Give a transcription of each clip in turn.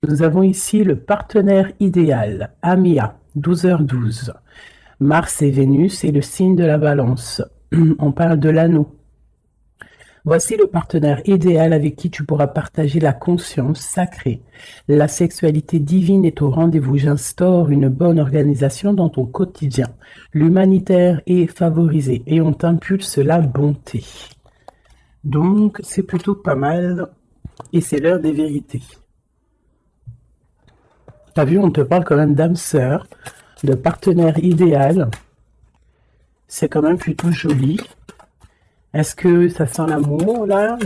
Nous avons ici le partenaire idéal, Amia, 12h12. Mars et Vénus est le signe de la balance. On parle de l'anneau. Voici le partenaire idéal avec qui tu pourras partager la conscience sacrée. La sexualité divine est au rendez-vous. J'instaure une bonne organisation dans ton quotidien. L'humanitaire est favorisé et on t'impulse la bonté. Donc, c'est plutôt pas mal et c'est l'heure des vérités. T'as vu, on te parle quand même d'âme sœur, de partenaire idéal. C'est quand même plutôt joli. Est-ce que ça sent l'amour, là,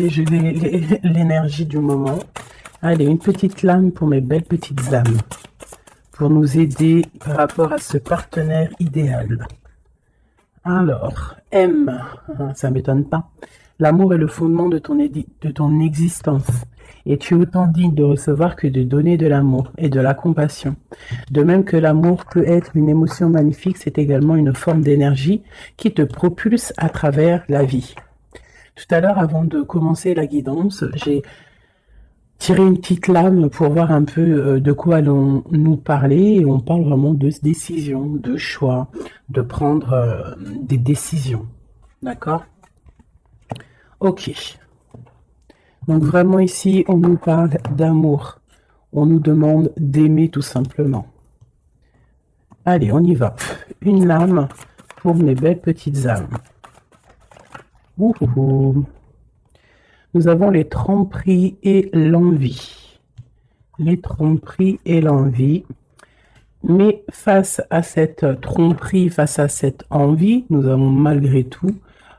l'énergie du moment? Allez, une petite lame pour mes belles petites âmes, pour nous aider par rapport à ce partenaire idéal. Alors, M, ça ne m'étonne pas. L'amour est le fondement de ton existence. Et tu es autant digne de recevoir que de donner de l'amour et de la compassion. De même que l'amour peut être une émotion magnifique, c'est également une forme d'énergie qui te propulse à travers la vie. Tout à l'heure, avant de commencer la guidance, j'ai tiré une petite lame pour voir un peu de quoi allons nous parler. Et on parle vraiment de décision, de choix, de prendre des décisions. D'accord? Ok. Donc vraiment ici, on nous parle d'amour. On nous demande d'aimer tout simplement. Allez, on y va. Une lame pour mes belles petites âmes. Ouh. Nous avons les tromperies et l'envie. Les tromperies et l'envie. Mais face à cette tromperie, face à cette envie, nous avons malgré tout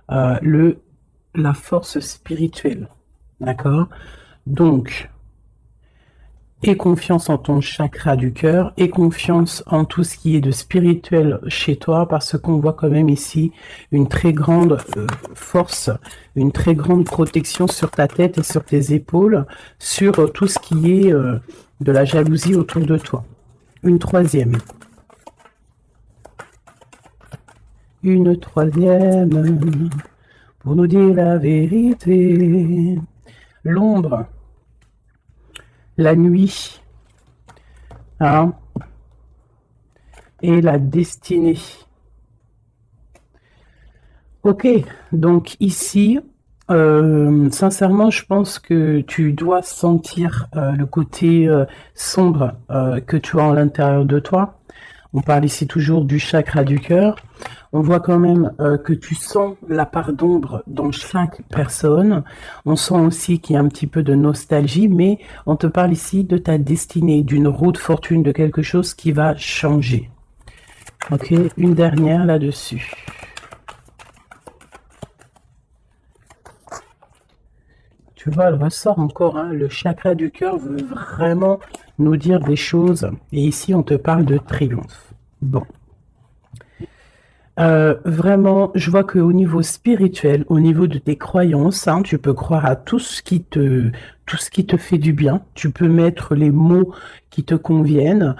la force spirituelle. D'accord? Donc, aie confiance en ton chakra du cœur, aie confiance en tout ce qui est de spirituel chez toi, parce qu'on voit quand même ici une très grande force, une très grande protection sur ta tête et sur tes épaules, sur tout ce qui est de la jalousie autour de toi. Une troisième. Une troisième, pour nous dire la vérité. L'ombre, la nuit, hein, et la destinée. Ok, donc ici, sincèrement, je pense que tu dois sentir le côté sombre que tu as à l'intérieur de toi. On parle ici toujours du chakra du cœur. On voit quand même que tu sens la part d'ombre dans chaque personne. On sent aussi qu'il y a un petit peu de nostalgie, mais on te parle ici de ta destinée, d'une roue de fortune, de quelque chose qui va changer. Ok, une dernière là-dessus. Tu vois, elle ressort encore, hein, le chakra du cœur veut vraiment nous dire des choses. Et ici, on te parle de triomphe. Bon. Vraiment, je vois qu'au niveau spirituel, au niveau de tes croyances, hein, tu peux croire à tout ce qui te fait du bien. Tu peux mettre les mots qui te conviennent,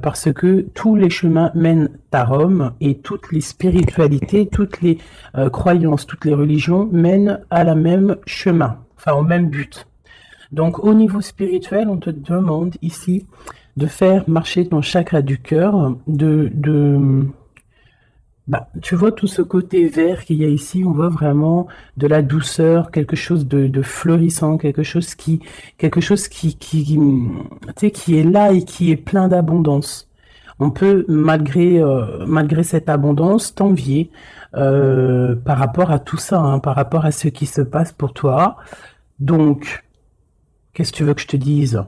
parce que tous les chemins mènent à Rome et toutes les spiritualités, toutes les croyances, toutes les religions mènent à la même chemin, enfin au même but. Donc, au niveau spirituel, on te demande ici de faire marcher ton chakra du cœur, tu vois tout ce côté vert qu'il y a ici, on voit vraiment de la douceur, quelque chose de fleurissant, quelque chose qui, tu sais, qui est là et qui est plein d'abondance. On peut, malgré cette abondance, t'envier par rapport à tout ça, hein, par rapport à ce qui se passe pour toi. Donc, qu'est-ce que tu veux que je te dise?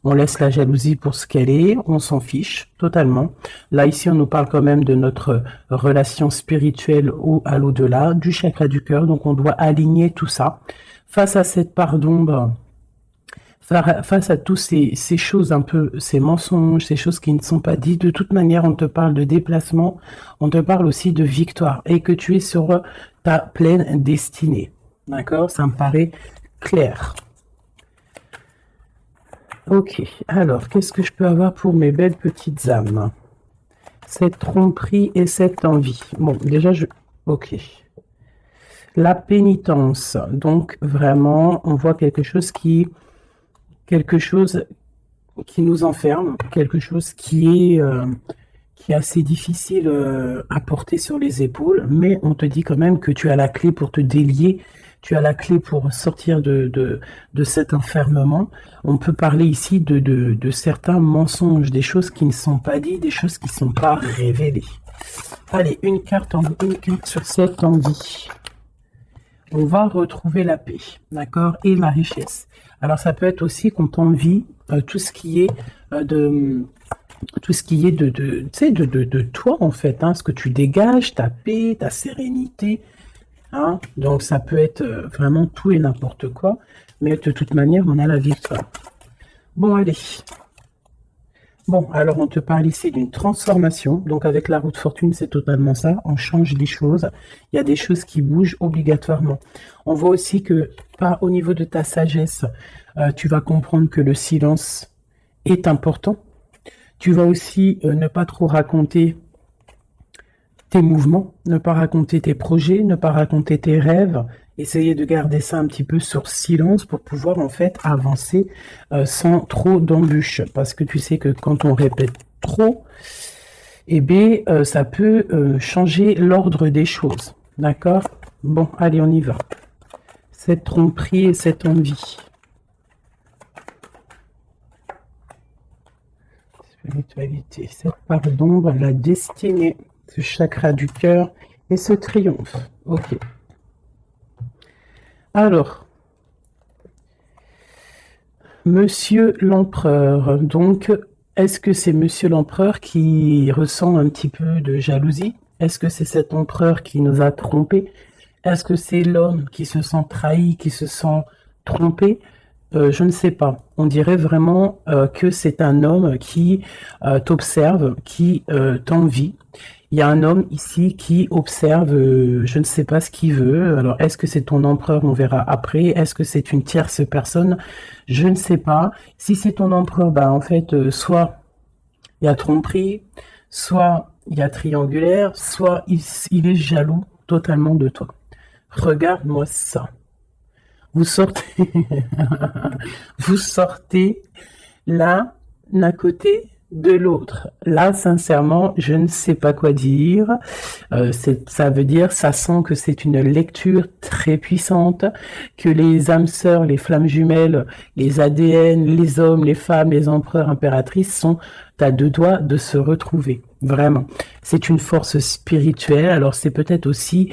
On laisse la jalousie pour ce qu'elle est, on s'en fiche totalement. Là, ici, on nous parle quand même de notre relation spirituelle ou à l'au-delà, du chakra du cœur, donc on doit aligner tout ça. Face à cette part d'ombre, face à tous ces choses un peu, ces mensonges, ces choses qui ne sont pas dites, de toute manière, on te parle de déplacement, on te parle aussi de victoire, et que tu es sur ta pleine destinée. D'accord? Ça me paraît clair. Ok, alors, qu'est-ce que je peux avoir pour mes belles petites âmes? Cette tromperie et cette envie. Bon, déjà, ok. La pénitence. Donc, vraiment, on voit quelque chose qui nous enferme, quelque chose qui est assez difficile à porter sur les épaules, mais on te dit quand même que tu as la clé pour te délier, tu as la clé pour sortir de cet enfermement. On peut parler ici de certains mensonges, des choses qui ne sont pas dites, des choses qui ne sont pas révélées. Allez, une carte sur cette envie. On va retrouver la paix, d'accord, et la richesse. Alors ça peut être aussi qu'on t'envie tout ce qui est tout ce qui est tu sais, de toi en fait, hein, ce que tu dégages, ta paix, ta sérénité, hein. Donc ça peut être vraiment tout et n'importe quoi, mais de toute manière, on a la victoire. Bon, allez. Bon, alors on te parle ici d'une transformation. Donc avec la roue de fortune, c'est totalement ça. On change des choses. Il y a des choses qui bougent obligatoirement. On voit aussi que, au niveau de ta sagesse, tu vas comprendre que le silence est important. Tu vas aussi ne pas trop raconter tes mouvements, ne pas raconter tes projets, ne pas raconter tes rêves. Essayer de garder ça un petit peu sur silence pour pouvoir en fait avancer sans trop d'embûches. Parce que tu sais que quand on répète trop, eh bien, ça peut changer l'ordre des choses. D'accord? Bon, allez, on y va. Cette tromperie et cette envie. Spiritualité, cette part d'ombre, la destinée, ce chakra du cœur et ce triomphe. Ok. Alors, Monsieur l'Empereur, donc, est-ce que c'est Monsieur l'Empereur qui ressent un petit peu de jalousie? Est-ce que c'est cet empereur qui nous a trompés? Est-ce que c'est l'homme qui se sent trahi, qui se sent trompé? Je ne sais pas. On dirait vraiment que c'est un homme qui t'observe, qui t'envie. Il y a un homme ici qui observe, je ne sais pas ce qu'il veut. Alors, est-ce que c'est ton empereur? On verra après. Est-ce que c'est une tierce personne? Je ne sais pas. Si c'est ton empereur, bah, en fait, soit il y a tromperie, soit il y a triangulaire, soit il est jaloux totalement de toi. Regarde-moi ça. Vous sortez, vous sortez l'un d'un côté de l'autre. Là, sincèrement, je ne sais pas quoi dire. Ça veut dire, ça sent que c'est une lecture très puissante, que les âmes sœurs, les flammes jumelles, les ADN, les hommes, les femmes, les empereurs, impératrices sont à deux doigts de se retrouver. Vraiment. C'est une force spirituelle. Alors c'est peut-être aussi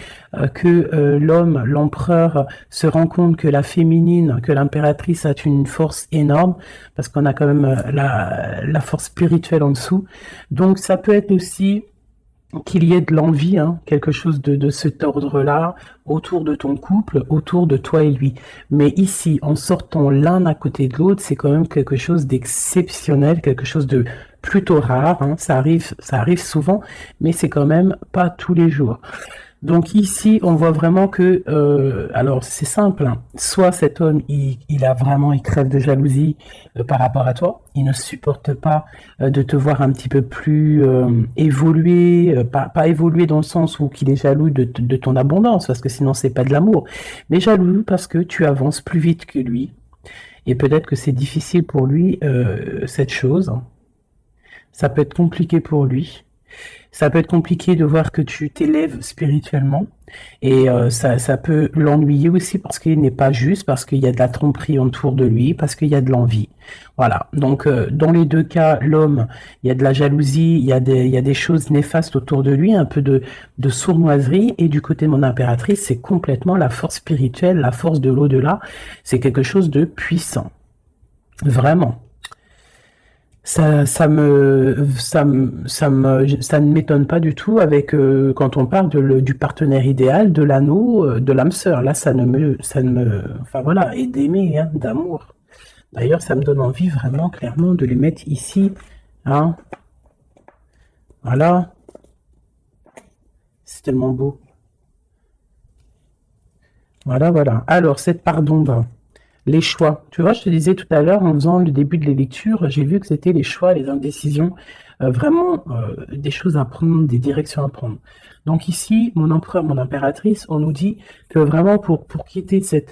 que l'homme, l'empereur, se rend compte que la féminine, que l'impératrice a une force énorme, parce qu'on a quand même la force spirituelle en dessous. Donc ça peut être aussi qu'il y ait de l'envie, hein, quelque chose de cet ordre-là, autour de ton couple, autour de toi et lui. Mais ici, en sortant l'un à côté de l'autre, c'est quand même quelque chose d'exceptionnel, quelque chose de plutôt rare, hein. Ça arrive souvent, mais c'est quand même pas tous les jours. Donc ici, on voit vraiment que, alors c'est simple, hein. Soit cet homme, il crève de jalousie par rapport à toi, il ne supporte pas de te voir un petit peu plus évoluer, pas évoluer dans le sens où qu'il est jaloux de ton abondance, parce que sinon c'est pas de l'amour, mais jaloux parce que tu avances plus vite que lui, et peut-être que c'est difficile pour lui cette chose, ça peut être compliqué pour lui. Ça peut être compliqué de voir que tu t'élèves spirituellement et ça peut l'ennuyer aussi parce qu'il n'est pas juste, parce qu'il y a de la tromperie autour de lui, parce qu'il y a de l'envie. Voilà. Donc dans les deux cas, l'homme, il y a de la jalousie, il y a des choses néfastes autour de lui, un peu de sournoiserie. Et du côté de mon impératrice, c'est complètement la force spirituelle, la force de l'au-delà. C'est quelque chose de puissant. Vraiment. Ça ne m'étonne pas du tout avec quand on parle du partenaire idéal, de l'anneau, de l'âme sœur. Là, enfin voilà, et d'aimer, hein, d'amour. D'ailleurs, ça me donne envie vraiment clairement de les mettre ici, hein. Voilà, c'est tellement beau. Voilà, voilà. Alors, cette part d'ombre. Les choix. Tu vois, je te disais tout à l'heure, en faisant le début de les lectures, j'ai vu que c'était les choix, les indécisions, vraiment des choses à prendre, des directions à prendre. Donc ici, mon empereur, mon impératrice, on nous dit que vraiment pour quitter ces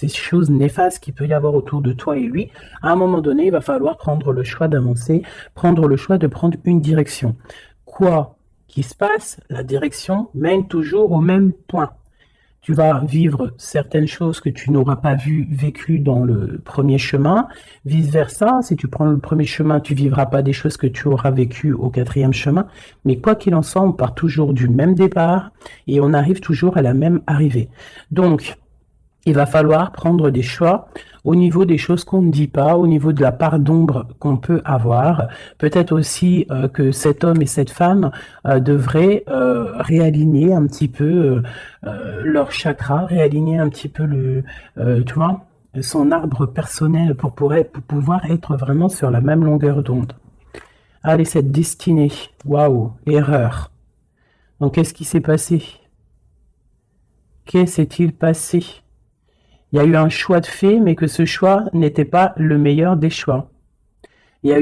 choses néfastes qu'il peut y avoir autour de toi et lui, à un moment donné, il va falloir prendre le choix d'avancer, prendre le choix de prendre une direction. Quoi qu'il se passe, la direction mène toujours au même point. Tu vas vivre certaines choses que tu n'auras pas vécues dans le premier chemin. Vice-versa, si tu prends le premier chemin, tu vivras pas des choses que tu auras vécues au quatrième chemin. Mais quoi qu'il en soit, on part toujours du même départ et on arrive toujours à la même arrivée. Donc, il va falloir prendre des choix au niveau des choses qu'on ne dit pas, au niveau de la part d'ombre qu'on peut avoir. Peut-être aussi que cet homme et cette femme devraient réaligner un petit peu leur chakra, réaligner un petit peu tu vois, son arbre personnel pour pouvoir être vraiment sur la même longueur d'onde. Allez, cette destinée, waouh, erreur. Donc, qu'est-ce qui s'est passé? Qu'est-ce s'est-il passé? Il y a eu un choix de fait, mais que ce choix n'était pas le meilleur des choix. Il y a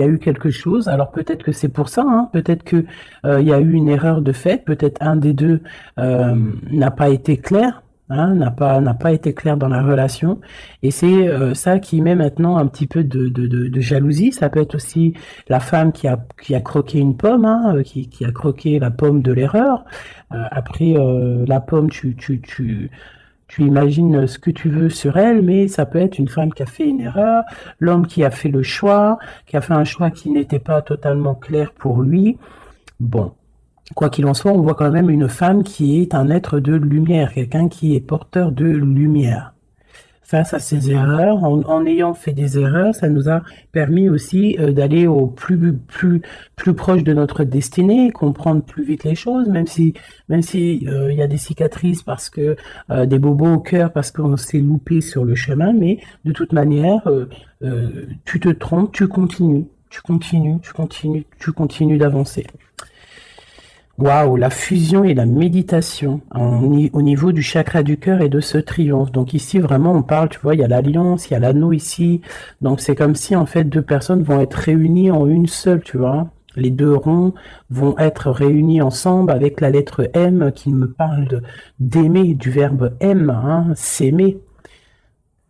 eu quelque chose. Alors peut-être que c'est pour ça, hein, peut-être que il y a eu une erreur de fait. Peut-être un des deux n'a pas été clair, hein, n'a pas été clair dans la relation. Et c'est ça qui met maintenant un petit peu de jalousie. Ça peut être aussi la femme qui a croqué une pomme, hein, qui a croqué la pomme de l'erreur. Après la pomme, tu imagines ce que tu veux sur elle, mais ça peut être une femme qui a fait une erreur, l'homme qui a fait le choix, qui a fait un choix qui n'était pas totalement clair pour lui. Bon, quoi qu'il en soit, on voit quand même une femme qui est un être de lumière, quelqu'un qui est porteur de lumière. Face à ces erreurs, en ayant fait des erreurs, ça nous a permis aussi d'aller au plus proche de notre destinée, comprendre plus vite les choses, même si il y a des cicatrices parce que des bobos au cœur parce qu'on s'est loupé sur le chemin, mais de toute manière, tu te trompes, tu continues d'avancer. Waouh, la fusion et la méditation au niveau du chakra du cœur et de ce triomphe. Donc ici, vraiment, on parle, tu vois, il y a l'alliance, il y a l'anneau ici. Donc c'est comme si, en fait, deux personnes vont être réunies en une seule, tu vois. Les deux ronds vont être réunis ensemble avec la lettre M qui me parle d'aimer, du verbe aime, hein, s'aimer.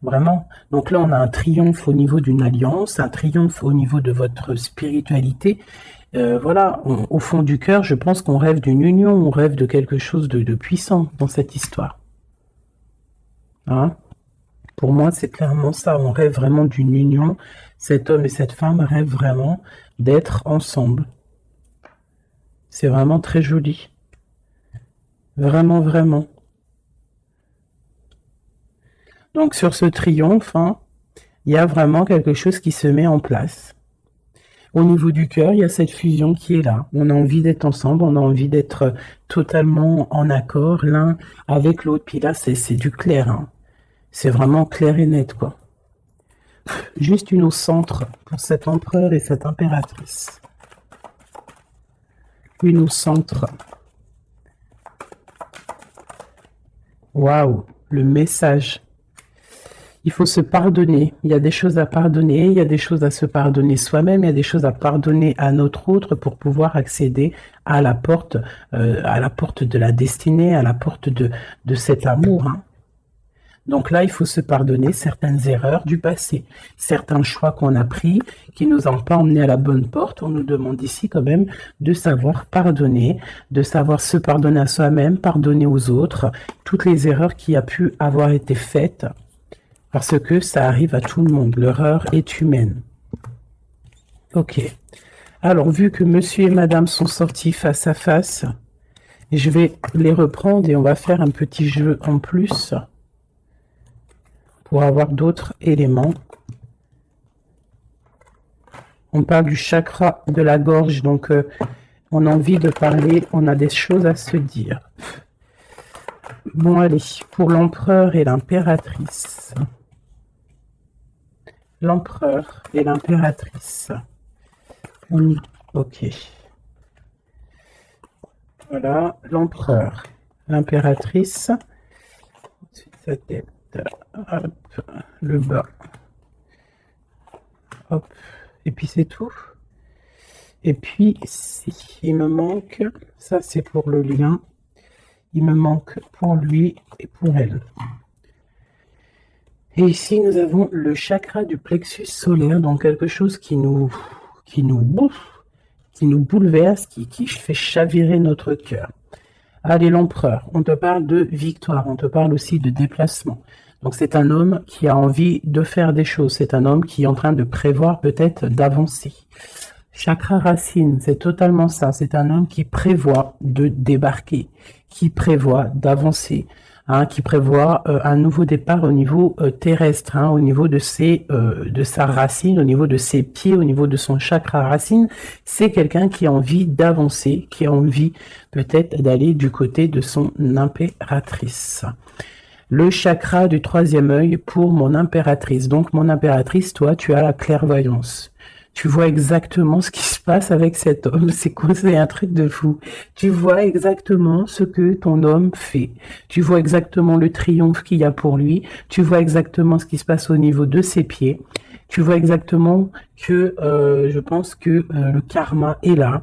Vraiment. Donc là, on a un triomphe au niveau d'une alliance, un triomphe au niveau de votre spiritualité. Voilà, au fond du cœur, je pense qu'on rêve d'une union, on rêve de quelque chose de puissant dans cette histoire. Hein? Pour moi, c'est clairement ça, on rêve vraiment d'une union. Cet homme et cette femme rêvent vraiment d'être ensemble. C'est vraiment très joli. Vraiment, vraiment. Donc sur ce triomphe, hein, il y a vraiment quelque chose qui se met en place. Au niveau du cœur, il y a cette fusion qui est là. On a envie d'être ensemble, on a envie d'être totalement en accord l'un avec l'autre. Puis là, c'est du clair. Hein. C'est vraiment clair et net, quoi. Juste une au centre pour cet empereur et cette impératrice. Une au centre. Waouh, le message. Il faut se pardonner. Il y a des choses à pardonner, il y a des choses à se pardonner soi-même, il y a des choses à pardonner à notre autre pour pouvoir accéder à la porte de la destinée, à la porte de cet amour. Hein. Donc là, il faut se pardonner certaines erreurs du passé, certains choix qu'on a pris qui nous ont pas emmenés à la bonne porte. On nous demande ici quand même de savoir pardonner, de savoir se pardonner à soi-même, pardonner aux autres, toutes les erreurs qui a pu avoir été faites. Parce que ça arrive à tout le monde. L'erreur est humaine. Ok. Alors, vu que monsieur et madame sont sortis face à face, je vais les reprendre et on va faire un petit jeu en plus pour avoir d'autres éléments. On parle du chakra de la gorge, donc on a envie de parler, on a des choses à se dire. Bon, allez, pour l'empereur et l'impératrice. L'empereur et l'impératrice. Ok. Voilà, l'empereur, l'impératrice. Ensuite, sa tête. Hop, le bas. Hop. Et puis c'est tout. Et puis ici, il me manque, ça c'est pour le lien, il me manque pour lui et pour elle. Et ici, nous avons le chakra du plexus solaire, donc quelque chose qui nous bouffe, qui nous bouleverse, qui fait chavirer notre cœur. Allez, l'empereur, on te parle de victoire, on te parle aussi de déplacement. Donc c'est un homme qui a envie de faire des choses, c'est un homme qui est en train de prévoir peut-être d'avancer. Chakra racine, c'est totalement ça, c'est un homme qui prévoit de débarquer, qui prévoit d'avancer, hein, qui prévoit un nouveau départ au niveau terrestre, hein, au niveau de sa racine, au niveau de ses pieds, au niveau de son chakra racine. C'est quelqu'un qui a envie d'avancer, qui a envie peut-être d'aller du côté de son impératrice. Le chakra du troisième œil pour mon impératrice. Donc mon impératrice, toi, tu as la clairvoyance. Tu vois exactement ce qui se passe avec cet homme. C'est quoi? C'est un truc de fou. Tu vois exactement ce que ton homme fait. Tu vois exactement le triomphe qu'il y a pour lui. Tu vois exactement ce qui se passe au niveau de ses pieds. Tu vois exactement que je pense que le karma est là,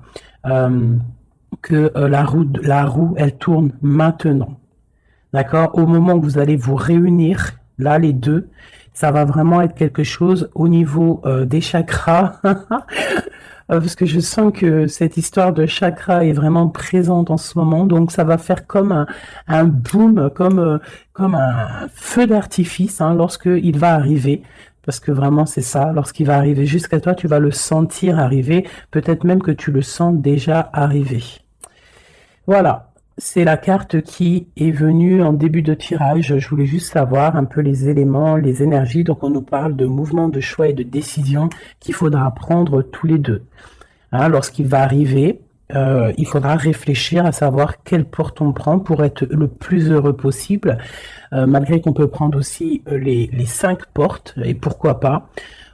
que la roue, elle tourne maintenant. D'accord? Au moment où vous allez vous réunir, là, les deux, ça va vraiment être quelque chose au niveau des chakras. Parce que je sens que cette histoire de chakra est vraiment présente en ce moment. Donc, ça va faire comme un boom, comme un feu d'artifice, hein, lorsqu'il va arriver. Parce que vraiment, c'est ça. Lorsqu'il va arriver jusqu'à toi, tu vas le sentir arriver. Peut-être même que tu le sens déjà arriver. Voilà. C'est la carte qui est venue en début de tirage. Je voulais juste savoir un peu les éléments, les énergies. Donc, on nous parle de mouvement, de choix et de décision qu'il faudra prendre tous les deux. Hein, lorsqu'il va arriver, il faudra réfléchir à savoir quelle porte on prend pour être le plus heureux possible, malgré qu'on peut prendre aussi les 5 portes, et pourquoi pas.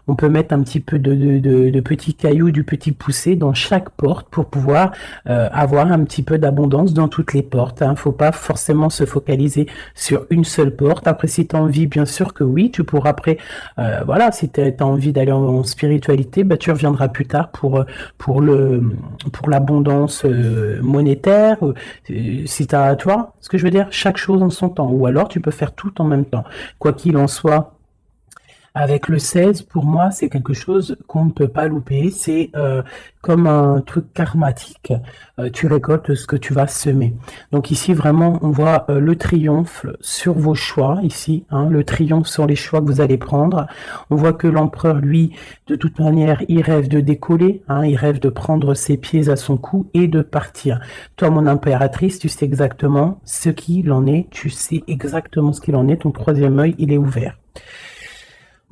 On peut mettre un petit peu de petits cailloux, du petit poussé dans chaque porte pour pouvoir avoir un petit peu d'abondance dans toutes les portes. Hein. Faut pas forcément se focaliser sur une seule porte. Après, si tu as envie, bien sûr que oui, tu pourras après, voilà, si tu as envie d'aller en spiritualité, bah, tu reviendras plus tard pour l'abondance monétaire. Si tu as, tu vois ce que je veux dire, chaque chose en son temps. Ou alors, tu peux faire tout en même temps. Quoi qu'il en soit, avec le 16, pour moi, c'est quelque chose qu'on ne peut pas louper. C'est comme un truc karmatique. Tu récoltes ce que tu vas semer. Donc ici, vraiment, on voit le triomphe sur vos choix, ici. Hein, le triomphe sur les choix que vous allez prendre. On voit que l'empereur, lui, de toute manière, il rêve de décoller. Hein, il rêve de prendre ses pieds à son cou et de partir. Toi, mon impératrice, tu sais exactement ce qu'il en est. Tu sais exactement ce qu'il en est. Ton troisième œil, il est ouvert.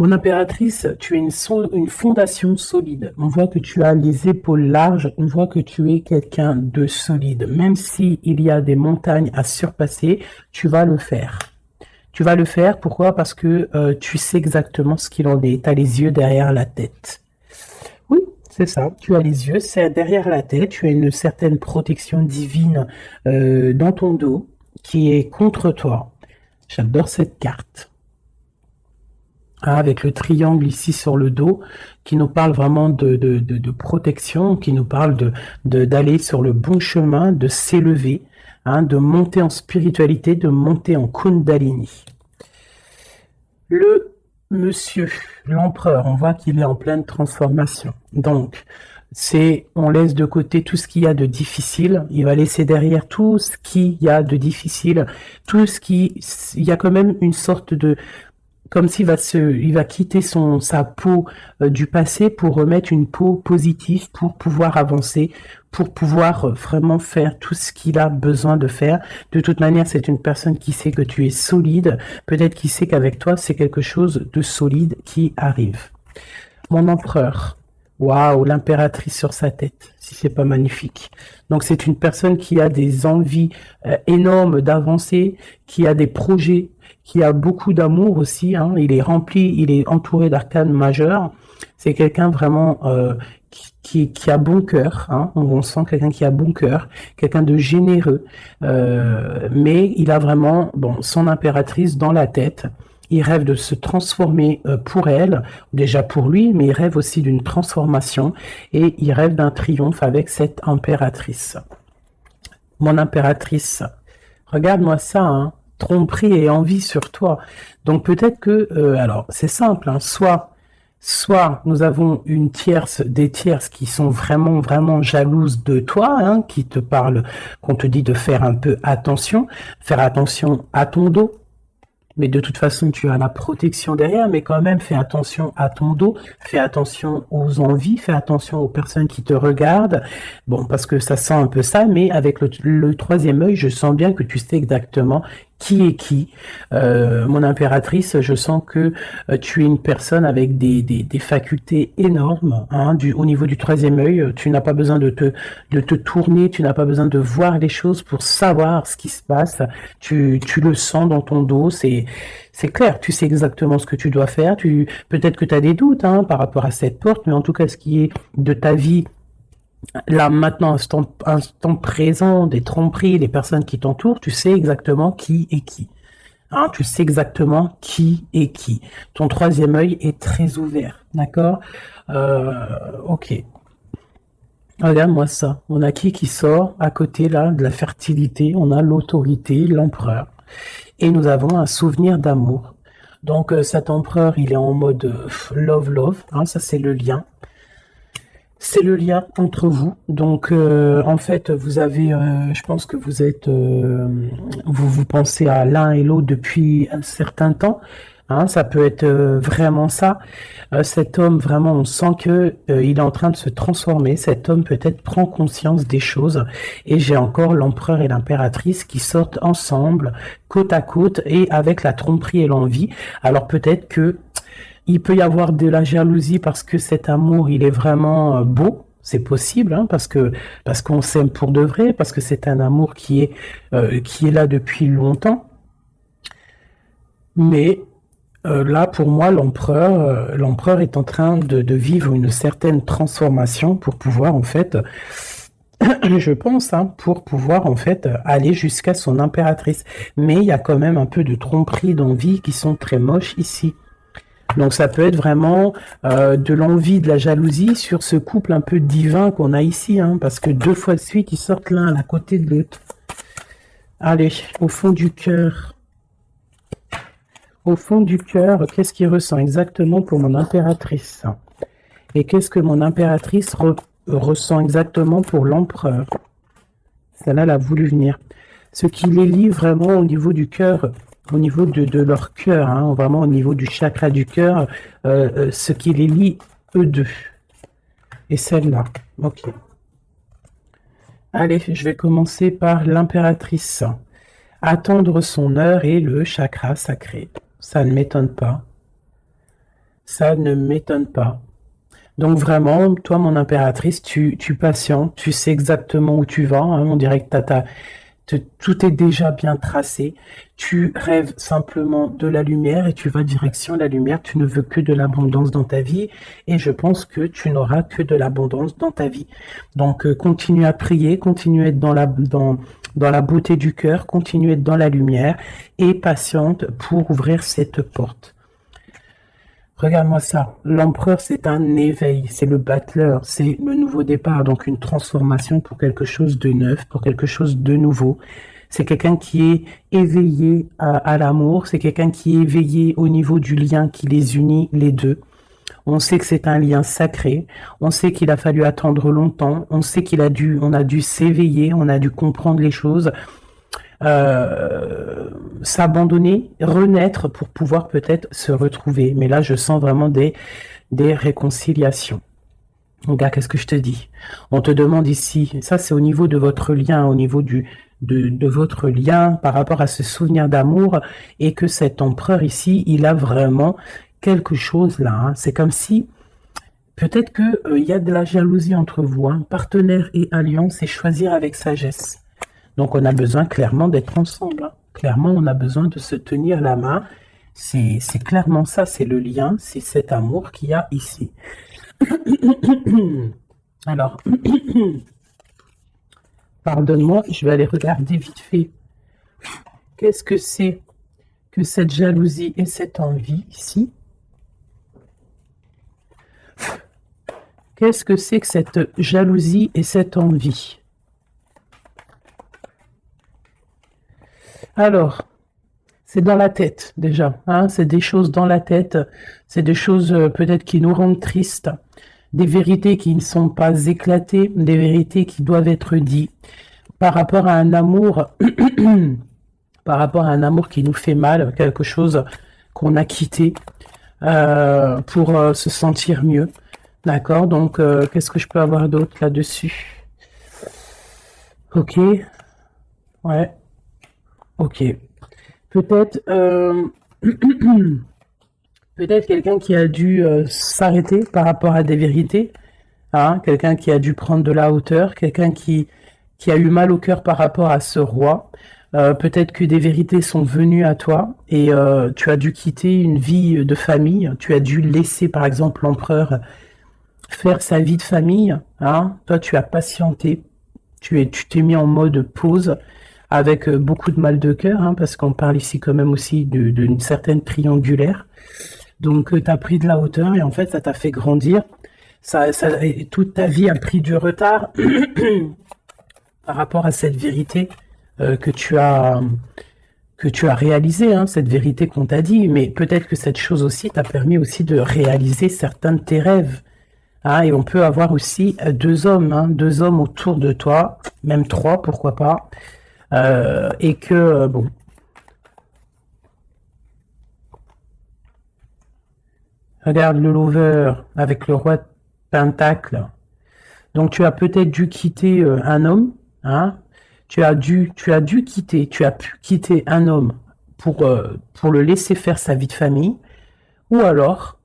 Mon impératrice, tu as une fondation solide. On voit que tu as les épaules larges. On voit que tu es quelqu'un de solide. Même s'il y a des montagnes à surpasser, tu vas le faire. Tu vas le faire, pourquoi? Parce que tu sais exactement ce qu'il en est. Tu as les yeux derrière la tête. Oui, c'est ça. Tu as les yeux, c'est derrière la tête. Tu as une certaine protection divine dans ton dos qui est contre toi. J'adore cette carte. Avec le triangle ici sur le dos, qui nous parle vraiment de protection, qui nous parle d'aller sur le bon chemin, de s'élever, hein, de monter en spiritualité, de monter en Kundalini. Le monsieur, l'empereur, on voit qu'il est en pleine transformation. Donc, on laisse de côté tout ce qu'il y a de difficile, il va laisser derrière tout ce qu'il y a de difficile, il y a quand même une sorte de, comme s'il va quitter sa peau du passé pour remettre une peau positive pour pouvoir avancer, pour pouvoir vraiment faire tout ce qu'il a besoin de faire. De toute manière, c'est une personne qui sait que tu es solide, peut-être qu'il sait qu'avec toi, c'est quelque chose de solide qui arrive. Mon empereur. Waouh, l'impératrice sur sa tête, si c'est pas magnifique. Donc c'est une personne qui a des envies énormes d'avancer, qui a des projets, qui a beaucoup d'amour aussi. Hein. Il est rempli, il est entouré d'arcanes majeures. C'est quelqu'un vraiment qui a bon cœur. Hein. On sent quelqu'un qui a bon cœur, quelqu'un de généreux. Mais il a vraiment son impératrice dans la tête. il rêve de se transformer pour elle, déjà pour lui, mais il rêve aussi d'une transformation et il rêve d'un triomphe avec cette impératrice. Mon impératrice, regarde-moi ça, hein, tromperie et envie sur toi. Donc peut-être que, alors c'est simple, hein, soit nous avons une tierce, des tierces qui sont vraiment, vraiment jalouses de toi, hein, qui te parlent, qu'on te dit de faire un peu attention, faire attention à ton dos. Mais de toute façon, tu as la protection derrière, mais quand même, fais attention à ton dos, fais attention aux envies, fais attention aux personnes qui te regardent. Bon, parce que ça sent un peu ça, mais avec le troisième œil, je sens bien que tu sais exactement qui est qui. Mon impératrice, je sens que tu es une personne avec des facultés énormes, hein, au niveau du troisième œil. Tu n'as pas besoin de te tourner, tu n'as pas besoin de voir les choses pour savoir ce qui se passe. Tu le sens dans ton dos, c'est clair, tu sais exactement ce que tu dois faire. Peut-être que tu as des doutes, hein, par rapport à cette porte, mais en tout cas, ce qui est de ta vie, là, maintenant, instant présent, des tromperies, les personnes qui t'entourent, tu sais exactement qui est qui. Hein, tu sais exactement qui est qui. Ton troisième œil est très ouvert, d'accord? Ok. Regarde-moi ça. On a qui sort à côté, là, de la fertilité. On a l'autorité, l'empereur. Et nous avons un souvenir d'amour. Donc, cet empereur, il est en mode love, hein, ça, c'est le lien. C'est le lien entre vous. Donc, en fait, vous avez, je pense que vous êtes, vous pensez à l'un et l'autre depuis un certain temps. Hein, ça peut être vraiment ça. Cet homme, vraiment, on sent que il est en train de se transformer. Cet homme peut-être prend conscience des choses. Et j'ai encore l'empereur et l'impératrice qui sortent ensemble, côte à côte, et avec la tromperie et l'envie. Alors peut-être que il peut y avoir de la jalousie parce que cet amour, il est vraiment beau. C'est possible, hein, parce qu'on s'aime pour de vrai, parce que c'est un amour qui est là depuis longtemps. Mais là, pour moi, l'empereur est en train de vivre une certaine transformation pour pouvoir, en fait, je pense, hein, pour pouvoir, en fait, aller jusqu'à son impératrice. Mais il y a quand même un peu de tromperie d'envie qui sont très moches ici. Donc ça peut être vraiment de l'envie, de la jalousie sur ce couple un peu divin qu'on a ici, hein, parce que 2 fois de suite, ils sortent l'un à côté de l'autre. Allez, au fond du cœur. Au fond du cœur, qu'est-ce qu'il ressent exactement pour mon impératrice? Et qu'est-ce que mon impératrice ressent exactement pour l'empereur? Celle-là, elle a voulu venir. Ce qui les lie vraiment au niveau du cœur, au niveau de leur cœur, hein, vraiment au niveau du chakra du cœur, ce qui les lie, eux deux. Et celle-là, ok. Allez, je vais commencer par l'impératrice. Attendre son heure et le chakra sacré. Ça ne m'étonne pas. Ça ne m'étonne pas. Donc vraiment, toi, mon impératrice, tu patientes, tu sais exactement où tu vas, hein, on dirait que tout est déjà bien tracé. Tu rêves simplement de la lumière et tu vas direction la lumière. Tu ne veux que de l'abondance dans ta vie et je pense que tu n'auras que de l'abondance dans ta vie. Donc continue à prier, continue à être dans la beauté du cœur, continue à être dans la lumière et patiente pour ouvrir cette porte. Regarde-moi ça. L'empereur, c'est un éveil, c'est le battleur, c'est le nouveau départ, donc une transformation pour quelque chose de neuf, pour quelque chose de nouveau. C'est quelqu'un qui est éveillé à l'amour, c'est quelqu'un qui est éveillé au niveau du lien qui les unit, les deux. On sait que c'est un lien sacré, on sait qu'il a fallu attendre longtemps, on sait on a dû s'éveiller, on a dû comprendre les choses. S'abandonner, renaître pour pouvoir peut-être se retrouver. Mais là, je sens vraiment des réconciliations. Regarde, qu'est-ce que je te dis? On te demande ici, ça c'est au niveau de votre lien, au niveau de votre lien par rapport à ce souvenir d'amour, et que cet empereur ici, il a vraiment quelque chose là. Hein. C'est comme si peut-être que y a de la jalousie entre vous, hein. Partenaire et alliance, et choisir avec sagesse. Donc, on a besoin clairement d'être ensemble. Hein. Clairement, on a besoin de se tenir la main. C'est clairement ça, c'est le lien, c'est cet amour qu'il y a ici. Alors, pardonne-moi, je vais aller regarder vite fait. Qu'est-ce que c'est que cette jalousie et cette envie ici. Qu'est-ce que c'est que cette jalousie et cette envie? Alors, c'est dans la tête déjà, hein, c'est des choses dans la tête, c'est des choses peut-être qui nous rendent tristes, des vérités qui ne sont pas éclatées, des vérités qui doivent être dites par rapport à un amour, par rapport à un amour qui nous fait mal, quelque chose qu'on a quitté pour se sentir mieux. D'accord, donc qu'est-ce que je peux avoir d'autre là-dessus? Ok, ouais, ok. Peut-être peut-être quelqu'un qui a dû s'arrêter par rapport à des vérités, hein, quelqu'un qui a dû prendre de la hauteur, quelqu'un qui a eu mal au cœur par rapport à ce roi. Peut-être que des vérités sont venues à toi et tu as dû quitter une vie de famille, tu as dû laisser par exemple l'empereur faire sa vie de famille, hein. Toi tu as patienté, tu t'es mis en mode pause avec beaucoup de mal de cœur, hein, parce qu'on parle ici quand même aussi d'une certaine triangulaire. Donc tu as pris de la hauteur et en fait ça t'a fait grandir. Toute ta vie a pris du retard par rapport à cette vérité que tu as réalisée, hein, cette vérité qu'on t'a dit, mais peut-être que cette chose aussi t'a permis aussi de réaliser certains de tes rêves. Ah, et on peut avoir aussi deux hommes, hein, deux hommes autour de toi, même trois, pourquoi pas. Et que, bon, regarde le lover avec le roi de Pentacle. Donc tu as peut-être dû quitter un homme, hein. Tu as pu quitter un homme pour le laisser faire sa vie de famille, ou alors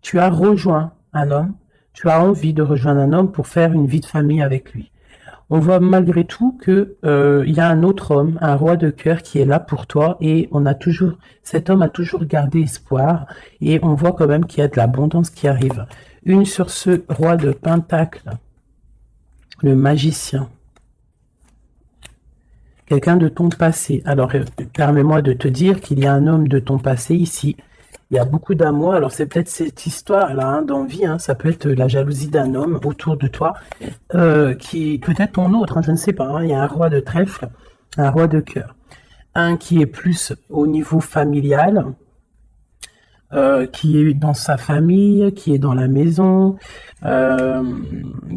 tu as rejoint un homme. Tu as envie de rejoindre un homme pour faire une vie de famille avec lui. On voit malgré tout que il y a un autre homme, un roi de cœur qui est là pour toi et cet homme a toujours gardé espoir et on voit quand même qu'il y a de l'abondance qui arrive. Une sur ce roi de Pentacle, le magicien. Quelqu'un de ton passé. Alors, permets-moi de te dire qu'il y a un homme de ton passé ici. Il y a beaucoup d'amour. Alors, c'est peut-être cette histoire-là, hein, d'envie. Hein, ça peut être la jalousie d'un homme autour de toi, qui peut-être ton autre, hein, je ne sais pas. Hein, il y a un roi de trèfle, un roi de cœur. Un qui est plus au niveau familial, qui est dans sa famille, qui est dans la maison.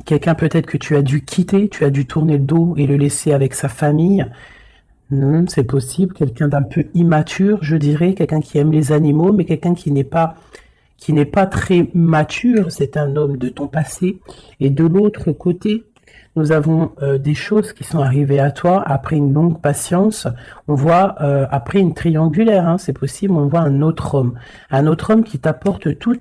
Quelqu'un peut-être que tu as dû quitter, tu as dû tourner le dos et le laisser avec sa famille. C'est possible, quelqu'un d'un peu immature, je dirais, quelqu'un qui aime les animaux, mais quelqu'un qui n'est pas très mature, c'est un homme de ton passé. Et de l'autre côté, nous avons des choses qui sont arrivées à toi après une longue patience. On voit après une triangulaire, hein, c'est possible, on voit un autre homme qui t'apporte tout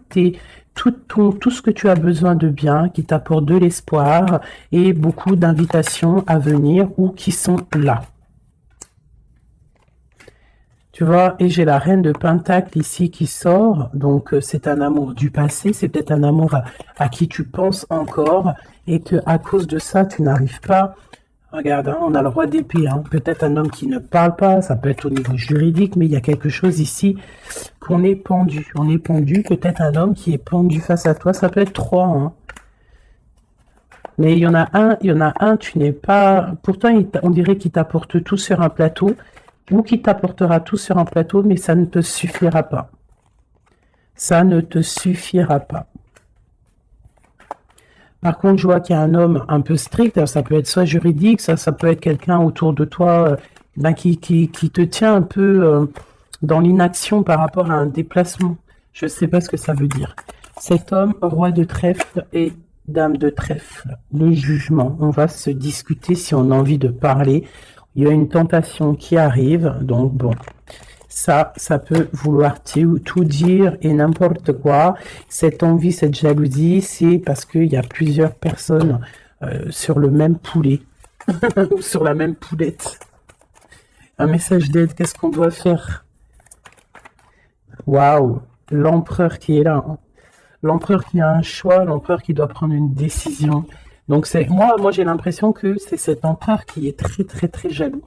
ce que tu as besoin de bien, qui t'apporte de l'espoir et beaucoup d'invitations à venir ou qui sont là. Tu vois, et j'ai la reine de Pentacle ici qui sort, donc c'est un amour du passé, c'est peut-être un amour à qui tu penses encore, et que à cause de ça, tu n'arrives pas. Regarde, hein, on a le roi d'épée, hein, peut-être un homme qui ne parle pas, ça peut être au niveau juridique, mais il y a quelque chose ici qu'on est pendu. On est pendu, peut-être un homme qui est pendu face à toi, ça peut être trois, hein. Mais il y en a un, tu n'es pas... Pourtant, on dirait qu'il t'apporte tout sur un plateau, ou qui t'apportera tout sur un plateau, mais ça ne te suffira pas. Ça ne te suffira pas. Par contre, je vois qu'il y a un homme un peu strict, alors ça peut être soit juridique, ça peut être quelqu'un autour de toi qui te tient un peu dans l'inaction par rapport à un déplacement. Je ne sais pas ce que ça veut dire. Cet homme, roi de trèfle et dame de trèfle, le jugement. On va se discuter si on a envie de parler. Il y a une tentation qui arrive, donc bon, ça peut vouloir tout dire et n'importe quoi. Cette envie, cette jalousie, c'est parce qu'il y a plusieurs personnes sur le même poulet, ou sur la même poulette. Un message d'aide, qu'est-ce qu'on doit faire? Waouh, l'empereur qui est là, hein. L'empereur qui a un choix, l'empereur qui doit prendre une décision. Donc c'est moi j'ai l'impression que c'est cet empereur qui est très très très jaloux.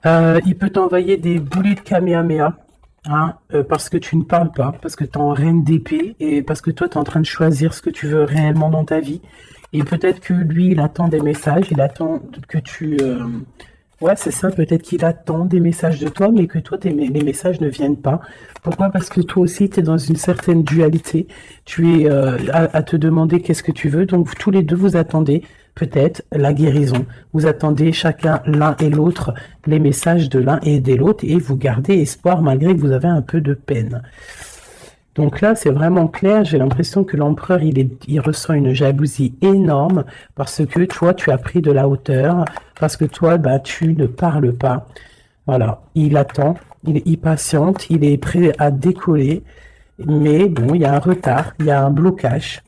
Il peut t'envoyer des boulets de Kamehameha, hein, parce que tu ne parles pas, parce que tu es en reine d'épée, et parce que toi, tu es en train de choisir ce que tu veux réellement dans ta vie. Et peut-être que lui, il attend des messages, il attend que tu... Ouais, c'est ça, peut-être qu'il attend des messages de toi, mais que toi, les messages ne viennent pas. Pourquoi? Parce que toi aussi, tu es dans une certaine dualité. Tu es à te demander qu'est-ce que tu veux. Donc, tous les deux, vous attendez peut-être la guérison. Vous attendez chacun, l'un et l'autre, les messages de l'un et de l'autre, et vous gardez espoir malgré que vous avez un peu de peine. Donc là, c'est vraiment clair. J'ai l'impression que l'empereur, il ressent une jalousie énorme parce que toi, tu as pris de la hauteur, parce que toi, bah, tu ne parles pas. Voilà, il attend, il patiente, il est prêt à décoller, mais bon, il y a un retard, il y a un blocage.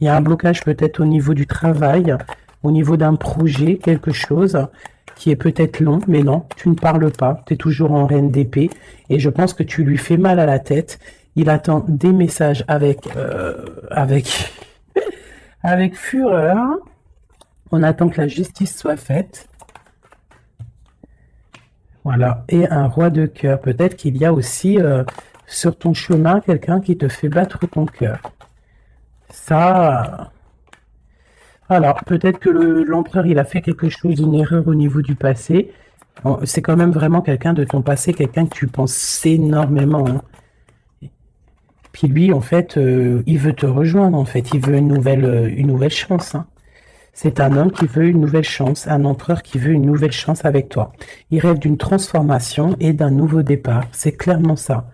Il y a un blocage peut-être au niveau du travail, au niveau d'un projet, quelque chose qui est peut-être long, mais non, tu ne parles pas, tu es toujours en reine d'épée, et je pense que tu lui fais mal à la tête. Il attend des messages avec, avec fureur. On attend que la justice soit faite. Voilà, et un roi de cœur. Peut-être qu'il y a aussi sur ton chemin quelqu'un qui te fait battre ton cœur. Ça, alors peut-être que l'empereur il a fait quelque chose, une erreur au niveau du passé. Bon, c'est quand même vraiment quelqu'un de ton passé, quelqu'un que tu penses énormément, hein. Puis lui, en fait, il veut te rejoindre, en fait. Il veut une nouvelle chance, hein. C'est un homme qui veut une nouvelle chance, un empereur qui veut une nouvelle chance avec toi. Il rêve d'une transformation et d'un nouveau départ. C'est clairement ça.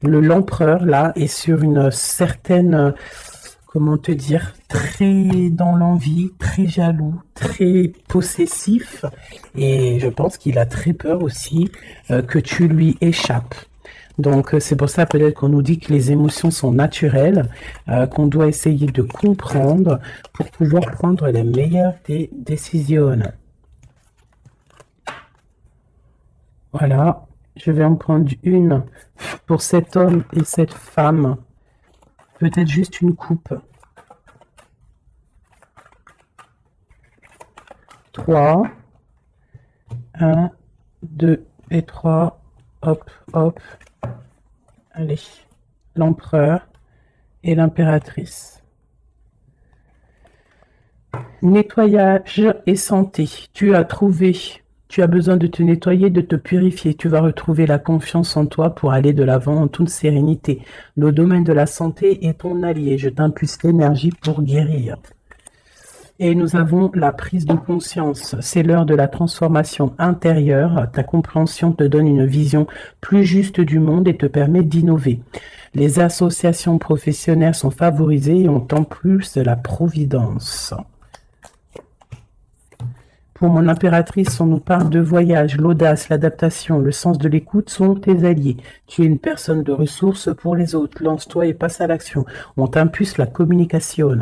L'empereur, là, est sur une certaine, comment te dire, très dans l'envie, très jaloux, très possessif. Et je pense qu'il a très peur aussi que tu lui échappes. Donc c'est pour ça peut-être qu'on nous dit que les émotions sont naturelles, qu'on doit essayer de comprendre pour pouvoir prendre les meilleures des décisions. Voilà, je vais en prendre une pour cet homme et cette femme. Peut-être juste une coupe. 3, 1, 2 et 3, hop, hop. Allez, l'empereur et l'impératrice. Nettoyage et santé. Tu as besoin de te nettoyer, de te purifier. Tu vas retrouver la confiance en toi pour aller de l'avant en toute sérénité. Le domaine de la santé est ton allié. Je t'impulse l'énergie pour guérir. Et nous avons la prise de conscience. C'est l'heure de la transformation intérieure. Ta compréhension te donne une vision plus juste du monde et te permet d'innover. Les associations professionnelles sont favorisées et ont en plus la providence. Pour mon impératrice, on nous parle de voyage, l'audace, l'adaptation, le sens de l'écoute sont tes alliés. Tu es une personne de ressources pour les autres. Lance-toi et passe à l'action. On t'impulse la communication.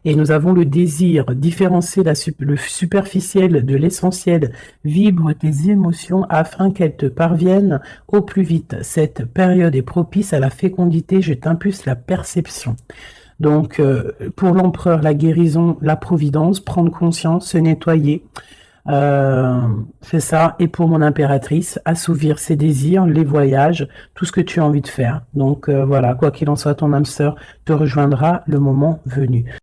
Et nous avons le désir, différencier le superficiel de l'essentiel, vibre tes émotions afin qu'elles te parviennent au plus vite. Cette période est propice à la fécondité, je t'impulse la perception. Donc, pour l'empereur, la guérison, la providence, prendre conscience, se nettoyer, c'est ça. Et pour mon impératrice, assouvir ses désirs, les voyages, tout ce que tu as envie de faire. Donc, voilà, quoi qu'il en soit, ton âme sœur te rejoindra le moment venu.